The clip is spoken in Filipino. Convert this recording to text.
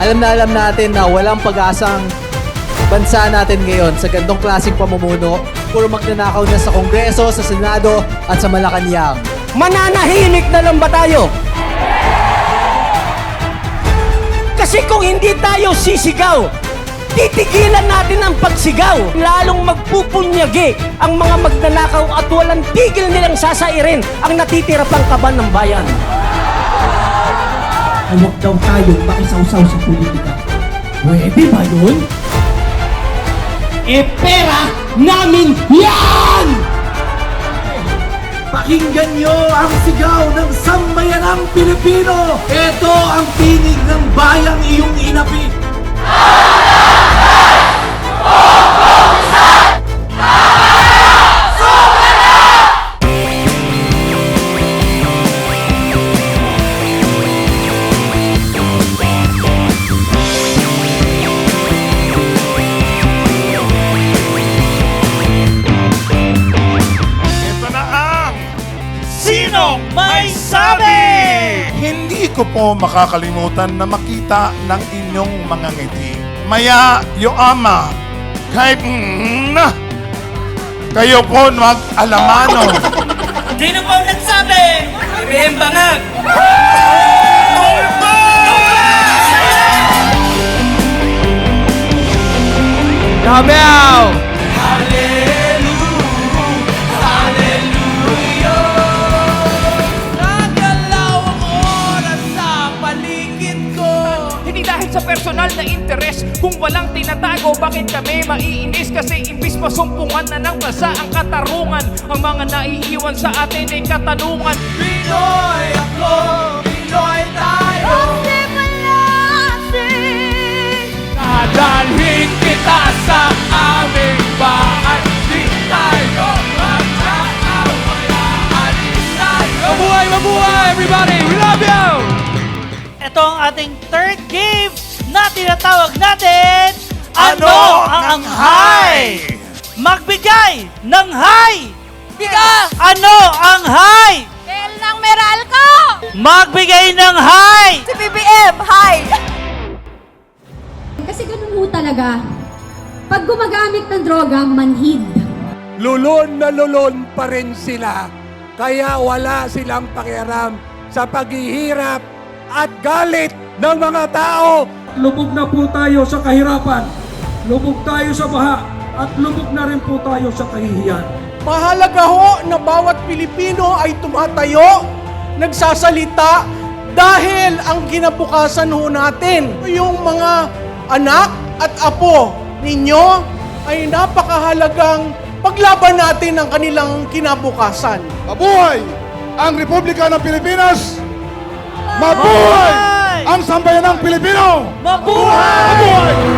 alam natin na walang pag-asang bansa natin ngayon sa gandong klaseng pamumuno. Puro magnanakaw na sa Kongreso, sa Senado, at sa Malacanang. Mananahimik na lang ba tayo? Kasi kung hindi tayo sisigaw, titigilan natin ang pagsigaw. Lalong magpupunyagi ang mga magnanakaw at walang tigil nilang sasairin ang natitira pang kaban ng bayan. Huwag daw tayong makisawsaw sa politika. Pwede ba yun? Pera namin yan! Pakinggan nyo ang sigaw ng sambayanang Pilipino! Ito ang tinig ng bayang iyong inapi! May sabi! Hindi ko po makakalimutan na makita ng inyong mga ngiti. Maya, yung ama, kahit kayo po mag-alamano. Sino po ang nagsabi? Ibigin bangag! Yameow! Sa personal na interes, kung walang tinatago, bakit kami maiinis? Kasi imbis masumpungan na ng masa ang katarungan, ang mga naiiwan sa atin ay katanungan. Pinoy ako, Pinoy tayo. Dadalhin kita sa aming bahay. Di tayo magkakawala. Alis tayo. Mabuhay, mabuhay, everybody! We love you! Ito ang ating third game na tinatawag natin, Ano ang high? Magbigay ng high! Biga! Ano ang high? Bel ng Meralco! Magbigay ng high! Si BBM, hi! Kasi ganun ho talaga. Pag gumagamit ng droga, manhid. Lulon na lulon pa rin sila. Kaya wala silang pakialam sa paghihirap at galit ng mga tao. Lubog na po tayo sa kahirapan. Lubog tayo sa baha. At lubog na rin po tayo sa kahihiyan. Mahalaga ho na bawat Pilipino ay tumatayo, nagsasalita, dahil ang kinabukasan ho natin, yung mga anak at apo ninyo ay napakahalagang paglaban natin ang kanilang kinabukasan. Mabuhay ang Republika ng Pilipinas! Mabuhay ang sambayanang Pilipino! Mabuhay! Mabuhay!